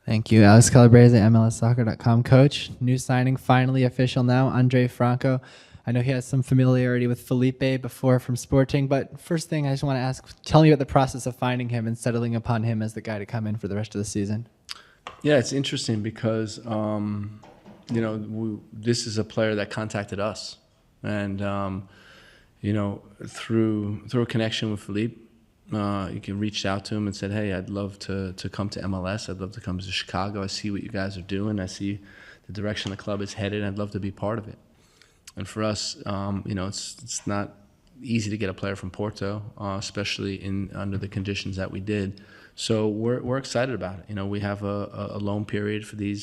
Thank you. Alex Calabrese, MLSsoccer.com coach. New signing finally official now, Andre Franco. I know he has some familiarity with Felipe before from Sporting, but first thing I just want to ask, tell me about the process of finding him and settling upon him as the guy to come in for the rest of the season. Yeah, it's interesting because, this is a player that contacted us. And, through a connection with Philippe, you can reach out to him and said, hey, I'd love to come to MLS. I'd love to come to Chicago. I see what you guys are doing. I see the direction the club is headed. I'd love to be part of it. And for us, it's not easy to get a player from Porto, especially under the conditions that we did. So we're excited about it. We have a loan period for the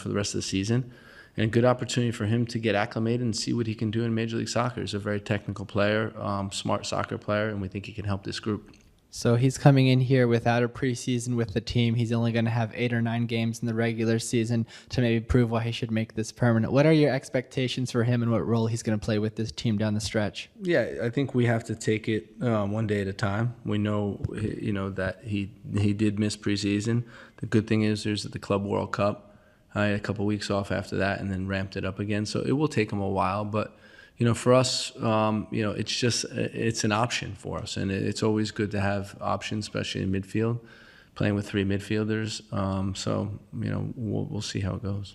rest of the season, and a good opportunity for him to get acclimated and see what he can do in Major League Soccer. He's a very technical player, smart soccer player, and we think he can help this group. So he's coming in here without a preseason with the team. He's only going to have 8 or 9 games in the regular season to maybe prove why he should make this permanent. What are your expectations for him and what role he's going to play with this team down the stretch? Yeah, I think we have to take it one day at a time. We know, that he did miss preseason. The good thing is there's the Club World Cup. I had a couple weeks off after that and then ramped it up again. So it will take him a while, but for us, it's an option for us, and it's always good to have options, especially in midfield, playing with 3 midfielders. We'll see how it goes.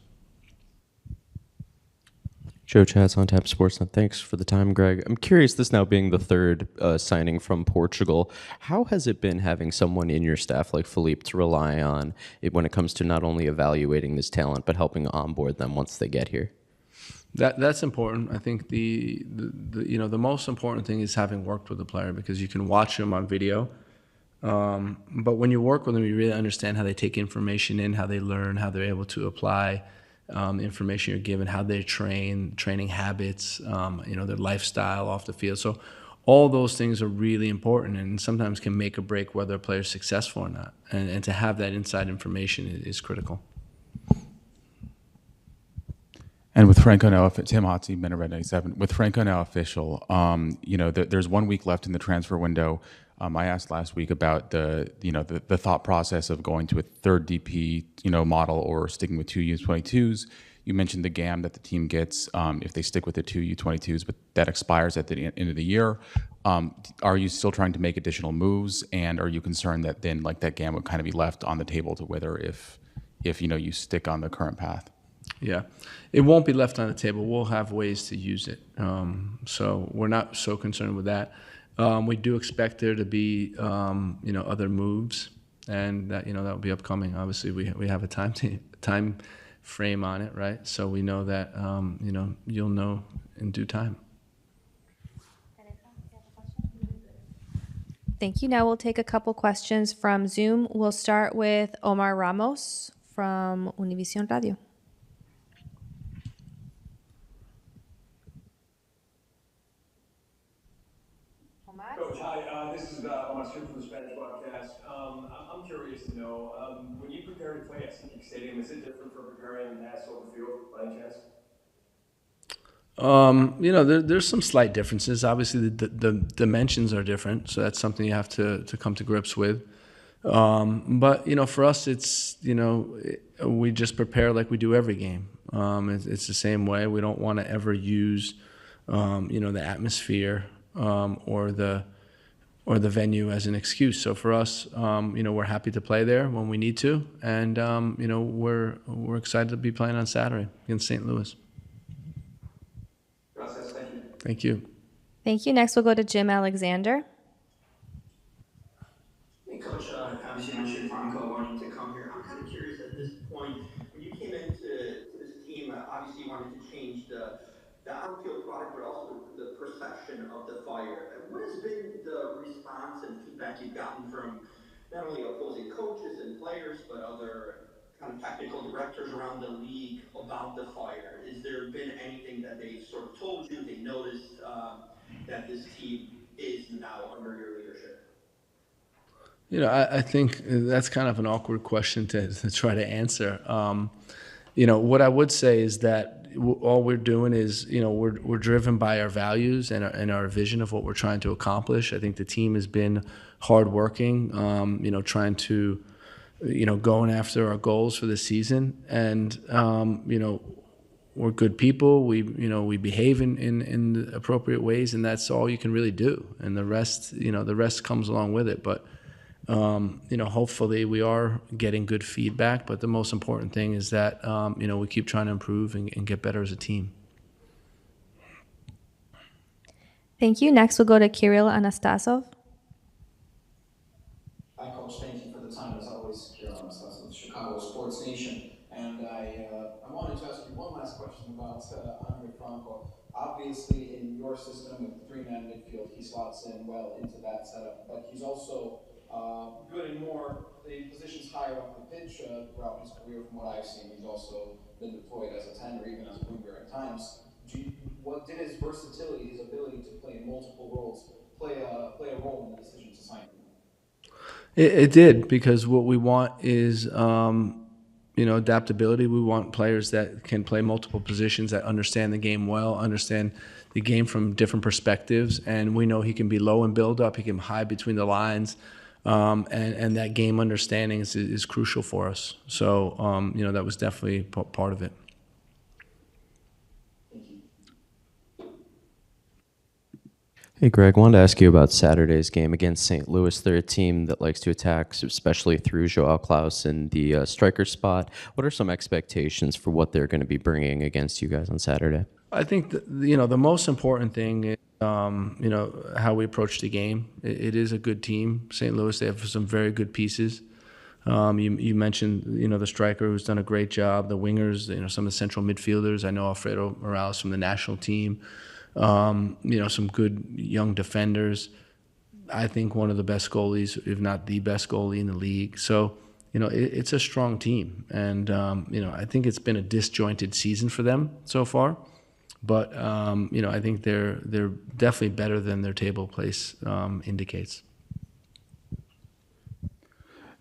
Joe Chaz on Tap Sportsnet. Thanks for the time, Greg. I'm curious, this now being the third signing from Portugal, how has it been having someone in your staff like Philippe to rely on when it comes to not only evaluating this talent, but helping onboard them once they get here? That's important. I think the most important thing is having worked with the player, because you can watch them on video, but when you work with them, you really understand how they take information in, how they learn, how they're able to apply information you're given, how they training habits, their lifestyle off the field. So all those things are really important and sometimes can make or break whether a player is successful or not. And to have that inside information is critical. And with Franco now, Tim Hotze, Minaret 97, with Franco now official, there's 1 week left in the transfer window. I asked last week about the thought process of going to a third DP, model or sticking with 2 U22s. You mentioned the GAM that the team gets if they stick with the 2 U22s, but that expires at the end of the year. Are you still trying to make additional moves, and are you concerned that then that GAM would kind of be left on the table to whether if you stick on the current path? Yeah, it won't be left on the table. We'll have ways to use it. So we're not so concerned with that. We do expect there to be, other moves, and that will be upcoming. Obviously, we have a time frame on it, right? So we know that, you'll know in due time. Thank you. Now we'll take a couple questions from Zoom. We'll start with Omar Ramos from Univision Radio. Coach, hi. This is Omar from the Spanish broadcast. I'm curious to know, when you prepare to play at Civic Stadium, is it different from preparing in Nassau field by any chance? There's some slight differences. Obviously, the dimensions are different, so that's something you have to come to grips with. But for us, it's we just prepare like we do every game. It's the same way. We don't want to ever use the atmosphere or the venue as an excuse. So for us, we're happy to play there when we need to, and we're excited to be playing on Saturday against St. Louis. Gracias, thank you. Thank you. Thank you. Next, we'll go to Jim Alexander. Hey, Coach. Obviously, you mentioned Franco wanting to come here. I'm kind of curious at this point, when you came into this team, obviously you wanted to change the outfield product, but also the perception of the Fire. What has been the response and feedback you've gotten from not only opposing coaches and players, but other kind of technical directors around the league about the Fire? Has there been anything that they've sort of told you, they noticed that this team is now under your leadership? I think that's kind of an awkward question to try to answer. What I would say is that all we're doing is, we're driven by our values and our vision of what we're trying to accomplish. I think the team has been hardworking, trying to going after our goals for the season. And, we're good people. We behave in the appropriate ways, and that's all you can really do. And the rest comes along with it. But, hopefully we are getting good feedback. But the most important thing is that, we keep trying to improve and get better as a team. Thank you. Next, we'll go to Kirill Anastasov. Hi, Coach. Thank you for the time. As always, Kirill Anastasov with Chicago Sports Nation. And I wanted to ask you one last question about Andre Franco. Obviously, in your system with the three-man midfield, he slots in well into that setup. But he's also good in more the positions higher up the pitch throughout his career. From what I've seen, he's also been deployed as a 10 or even as a winger at times. What did his versatility, his ability to play in multiple roles, play a role in the decision to sign him? It did, because what we want is adaptability. We want players that can play multiple positions, that understand the game well, understand the game from different perspectives, and we know he can be low and build up. He can hide between the lines, and that game understanding is crucial for us. So that was definitely part of it. Hey, Greg, wanted to ask you about Saturday's game against St. Louis. They're a team that likes to attack, especially through Joao Klaus in the striker spot. What are some expectations for what they're going to be bringing against you guys on Saturday? I think the most important thing is how we approach the game. It is a good team. St. Louis, they have some very good pieces. You mentioned the striker who's done a great job. The wingers, some of the central midfielders. I know Alfredo Morales from the national team. Some good young defenders. I think one of the best goalies, if not the best goalie in the league. So, it's a strong team. And, I think it's been a disjointed season for them so far. But, I think they're definitely better than their table place indicates.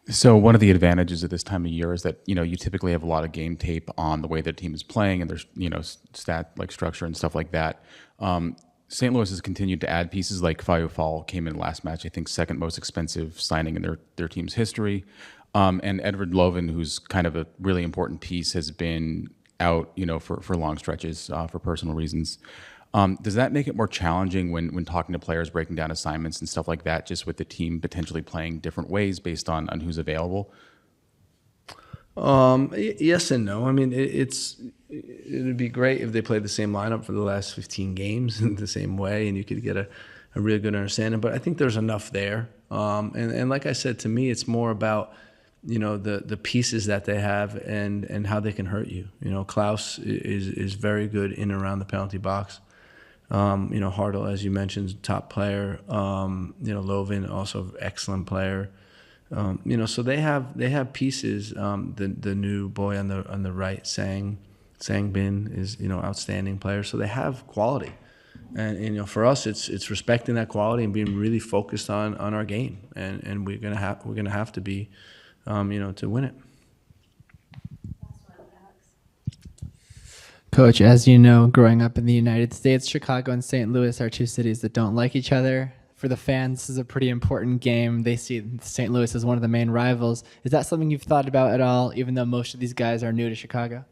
So one of the advantages of this time of year is that, you typically have a lot of game tape on the way the team is playing, and there's, stat like structure and stuff like that. St. Louis has continued to add pieces like Fayu Fall came in last match, I think second most expensive signing in their team's history. And Edward Lovin, who's kind of a really important piece, has been out, for long stretches for personal reasons. Does that make it more challenging when talking to players, breaking down assignments and stuff like that, just with the team potentially playing different ways based on who's available? Yes and no. I mean, it'd be great if they played the same lineup for the last 15 games in the same way, and you could get a really good understanding. But I think there's enough there. And like I said, to me, it's more about the pieces that they have and how they can hurt you. Klaus is very good in and around the penalty box. Hartle, as you mentioned, top player. Lovin, also excellent player. So they have pieces. The new boy on the right, Sang Bin, is outstanding player. So they have quality, and for us, it's respecting that quality and being really focused on our game, and we're gonna have to be, to win it. Coach, as you know, growing up in the United States, Chicago and St. Louis are two cities that don't like each other. For the fans, this is a pretty important game. They see St. Louis as one of the main rivals. Is that something you've thought about at all, even though most of these guys are new to Chicago?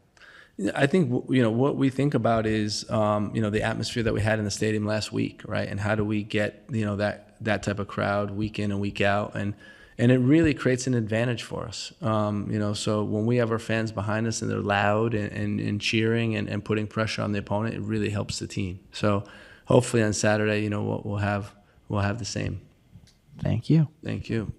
I think what we think about is the atmosphere that we had in the stadium last week, right? And how do we get that type of crowd week in and week out, and it really creates an advantage for us. So when we have our fans behind us and they're loud and cheering and putting pressure on the opponent, it really helps the team. So hopefully on Saturday, we'll have the same. Thank you. Thank you.